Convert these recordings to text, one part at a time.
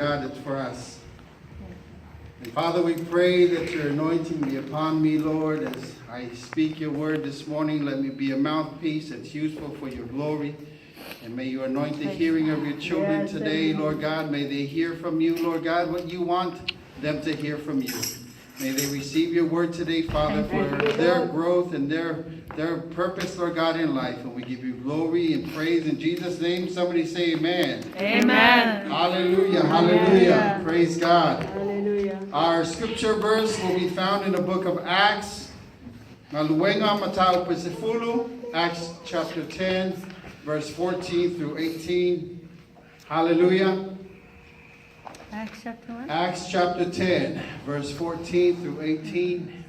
God, that's for us. And Father, we pray that your anointing be upon me, Lord, as I speak your word this morning. Let me be a mouthpiece that's useful for your glory. And may you anoint the hearing of your children today, Lord God. May they hear from you, Lord God, what you want them to hear from you. May they receive your word today, Father, for their growth and their purpose, Lord God, in life. And we give you glory and praise in Jesus' name. Somebody say amen. Amen. Hallelujah, hallelujah. Amen. Praise God. Hallelujah. Our scripture verse will be found in the book of Acts. Acts chapter 10, verse 14 through 18. Hallelujah. Acts chapter 1. Acts chapter 10, verse 14 through 18.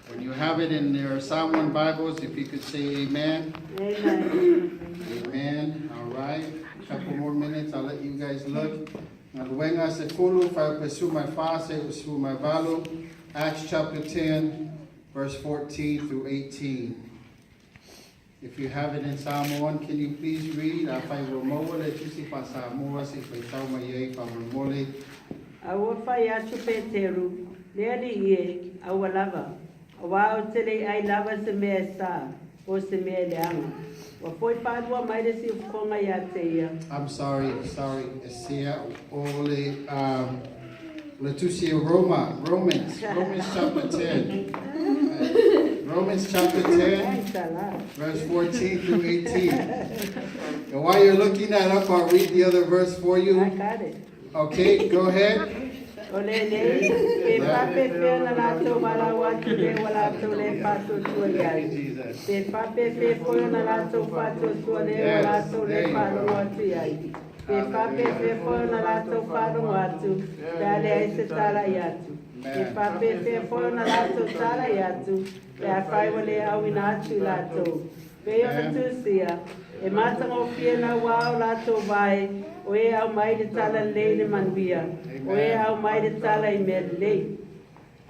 When you have it in your Samoan Bibles, if you could say amen. Amen. Amen. All right. A couple more minutes. I'll let you guys look. Naluenga se fulu fa pesu mai fa se pesu mai valo. Acts chapter 10, verse 14 through 18. If you have it in Samoan, can you please read? Afai romoa le tusi pa Samoa si fa tau mai e pa mole. Awa fai atu Peteru, leali ie, awa lava. Awa o tele ai lava se mea sa, o se mea leanga. Wa foi padua mai de si ukonga ia teia. I'm sorry. Esia ole le tusi Romans chapter 10. Romans chapter 10, verse 14 through 18. And while you're looking that up, I'll read the other verse for you. I got it. Okay, go ahead. Ole le, pe pape pe na lato mala watu le wala to le pato tua yai. Pe pape pe po na lato pato tua le wala to le pato watu yai. Pe pape pe po na lato pato watu, dale ai se tala yatu. Pe pape pe po na lato tala yatu, pe afai wale au inatu lato. Pe yo tusia, e mata mo fie na wao lato vai, oe au mai de tala leile manvia. Oe au mai de tala I medley.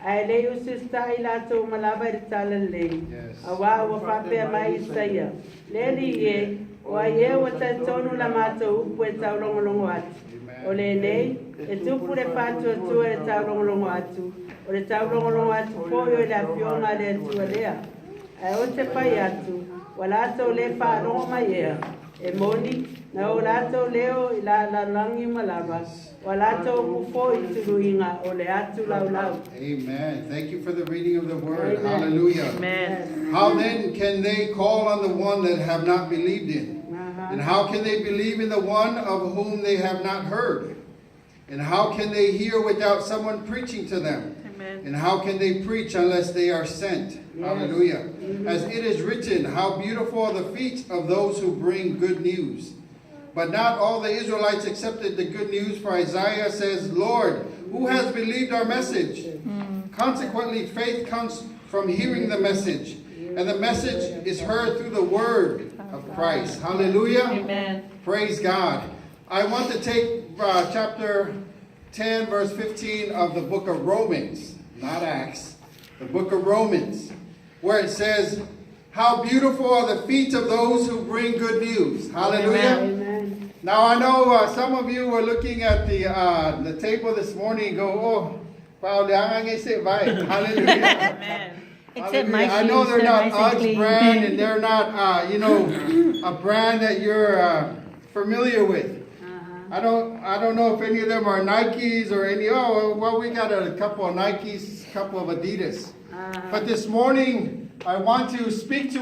Ai le usista I lato malaba de tala lei. Awa wa pape mai saya. Leli ye, wa ye wa tonu la mato upu e tau longo atu. Ole nei, e tupu le patu atu e tau longo atu. Ole tau longo atu poyo e la fionga le atu lea. Ai o te pai atu, wa lato le pa longo mai ea. E moni, na o lato leo I la langi malaba. Amen. Thank you for the reading of the word. Amen. Hallelujah. Amen. How then can they call on the one that have not believed in? And how can they believe in the one of whom they have not heard? And how can they hear without someone preaching to them? Amen. And how can they preach unless they are sent? Yes. Hallelujah. As it is written, how beautiful are the feet of those who bring good news. But not all the Israelites accepted the good news, for Isaiah says, Lord, who has believed our message? Consequently, faith comes from hearing the message, and the message is heard through the word of Christ. Hallelujah. Amen. Praise God. I want to take chapter 10, verse 15 of the book of Romans, not Acts, the book of Romans, where it says, how beautiful are the feet of those who bring good news. Hallelujah. Amen. Now I know some of you were looking at the table this morning and go, oh, wow, hallelujah. Amen. Hallelujah. I know they're not Uggs brand and they're not, a brand that you're familiar with. I don't know if any of them are Nikes or any. Oh, well, we got a couple of Nikes, a couple of Adidas. But this morning, I want to speak to